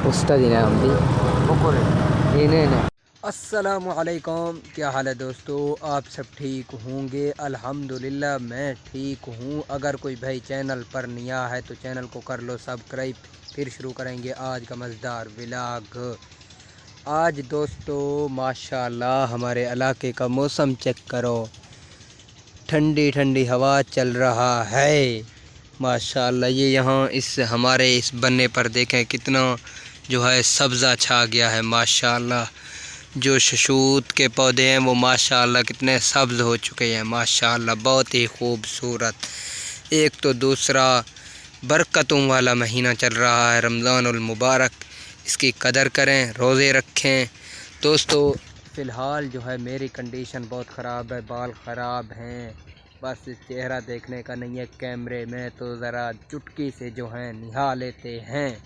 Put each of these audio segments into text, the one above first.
उस्ताद ही ना हम भी इन्हें। अस्सलामु अलैकुम, क्या हाल है दोस्तों? आप सब ठीक होंगे? अल्हम्दुलिल्लाह मैं ठीक हूँ। अगर कोई भाई चैनल पर नया है तो चैनल को कर लो सब्सक्राइब। फिर शुरू करेंगे आज का मज़ेदार व्लॉग। आज दोस्तों माशाल्लाह हमारे इलाके का मौसम चेक करो, ठंडी ठंडी हवा चल रहा है माशाल्लाह। ये यहाँ इस हमारे इस बनने पर देखें कितना जो है सब्ज़ा छा गया है माशाल्लाह। जो शशूत के पौधे हैं वो माशाल्लाह कितने सब्ज़ हो चुके हैं माशाल्लाह, बहुत ही खूबसूरत। एक तो दूसरा बरकतों वाला महीना चल रहा है रमज़ानुल मुबारक, इसकी कदर करें, रोज़े रखें। दोस्तों फ़िलहाल जो है मेरी कंडीशन बहुत ख़राब है, बाल ख़राब हैं, बस चेहरा देखने का नहीं है कैमरे में, तो ज़रा चुटकी से जो है निहा लेते हैं।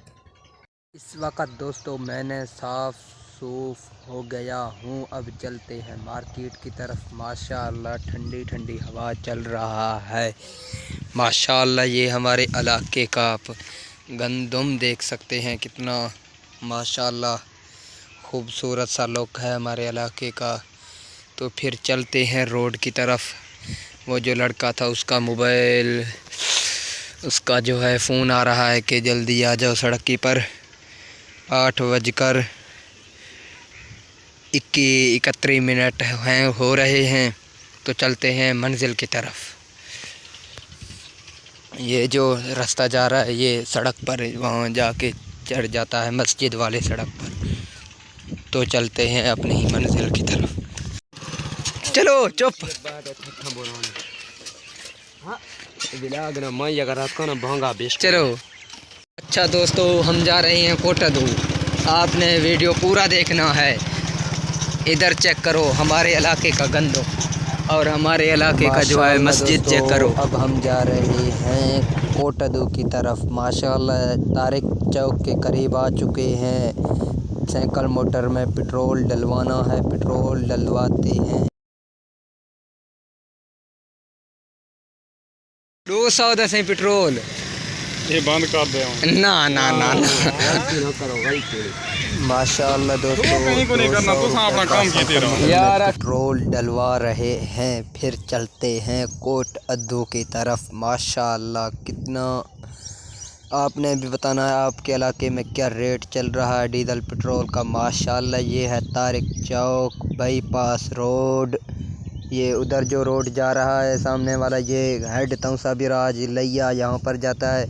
इस वक्त दोस्तों मैंने साफ़ सूफ हो गया हूँ, अब चलते हैं मार्केट की तरफ। माशाल्लाह ठंडी ठंडी हवा चल रहा है माशाल्लाह। ये हमारे इलाके का आप गंदम देख सकते हैं, कितना माशाल्लाह खूबसूरत सा लुक है हमारे इलाके का। तो फिर चलते हैं रोड की तरफ। वो जो लड़का था उसका मोबाइल, उसका जो है फ़ोन आ रहा है कि जल्दी आ जाओ सड़क की पर। 8:31 हैं हो रहे हैं, तो चलते हैं मंजिल की तरफ। ये जो रास्ता जा रहा है ये सड़क पर वहाँ जाके चढ़ जाता है मस्जिद वाले सड़क पर, तो चलते हैं अपनी ही मंजिल की तरफ। चलो चुप। चलो अच्छा दोस्तों हम जा रहे हैं कोटदू, आपने वीडियो पूरा देखना है। इधर चेक करो हमारे इलाके का गंदो और हमारे इलाके का जो है मस्जिद चेक करो। अब हम जा रहे हैं कोटदू की तरफ माशाल्लाह। तारिक चौक के करीब आ चुके हैं। साइकिल मोटर में पेट्रोल डलवाना है, पेट्रोल डलवाते हैं। 210 है पेट्रोल। ये बंद कर दे ना ना ना ना माशाल्लाह दोस्तों यार पेट्रोल डलवा रहे हैं, फिर चलते हैं कोटअदू की तरफ। माशाल्लाह कितना, आपने भी बताना है आपके इलाके में क्या रेट चल रहा है डीजल पेट्रोल का माशाल्लाह। ये है तारिक चौक बाईपास रोड, ये उधर जो रोड जा रहा है सामने वाला ये हेड तौसाबिराज लिया यहाँ पर जाता है,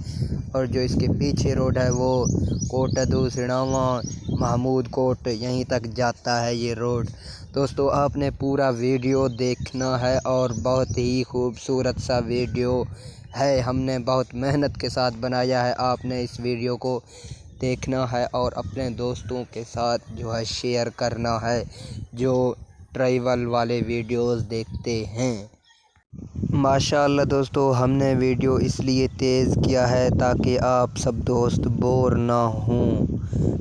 और जो इसके पीछे रोड है वो कोटदू सिणावा महमूद कोट यहीं तक जाता है ये रोड। दोस्तों आपने पूरा वीडियो देखना है और बहुत ही खूबसूरत सा वीडियो है, हमने बहुत मेहनत के साथ बनाया है। आपने इस वीडियो को देखना है और अपने दोस्तों के साथ जो है शेयर करना है जो ट्रैवल वाले वीडियोस देखते हैं। माशाल्लाह दोस्तों हमने वीडियो इसलिए तेज़ किया है ताकि आप सब दोस्त बोर ना हों।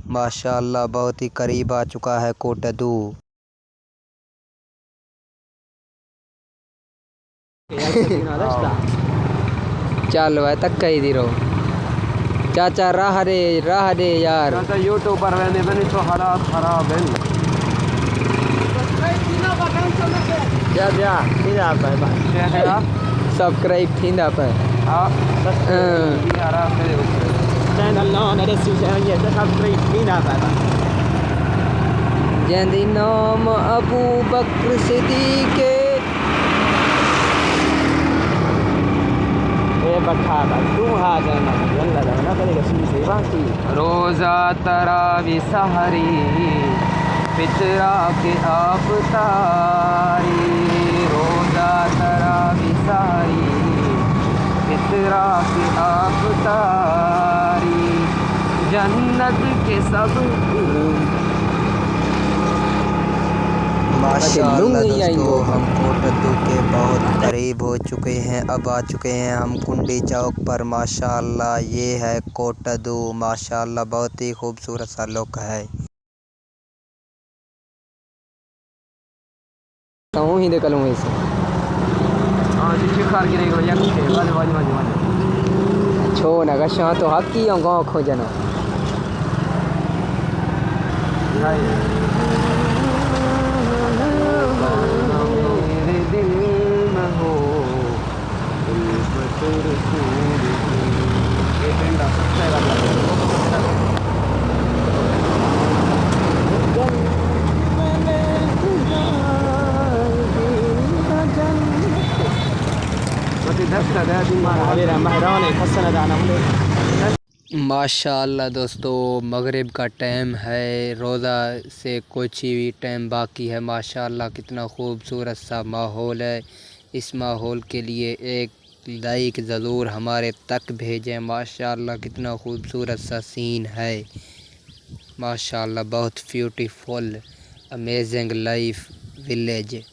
माशाल्लाह बहुत ही करीब आ चुका है कोटदू। चल भाई तक कही दी रहो चाचा, राह दे यार। यूट्यूब पर मैंने तो हालात खराब है। सब्सक्राइब थींदा पे जंदी नाम अबू बकर सिद्दीक़ रोज़ा तरावी सहरी फितरा के आफ्तारी, रोज़ा तरावी सहरी फितरा के आफ्तारी, जन्नत के सब माशाल्लाह दोस्तों हम कोटदू के बहुत करीब हो चुके हैं। अब आ चुके हैं हम कुंडी चौक पर। माशाल्लाह ये है कोटदू माशाल्लाह बहुत ही खूबसूरत सा लुक है। ही देख लूँ इसे छो ना गशा तो हकी गाँव खोजना दिखाए मेरे दिल में हो ये पेंडा सबसे माशाअल्लाह दोस्तों, मगरिब का टाइम है, रोज़ा से कुछ ही टाइम बाकी है। माशाअल्लाह कितना खूबसूरत सा माहौल है। इस माहौल के लिए एक लाइक ज़रूर हमारे तक भेजें। माशाअल्लाह कितना खूबसूरत सा सीन है। माशाअल्लाह बहुत ब्यूटीफुल अमेजिंग लाइफ विलेज।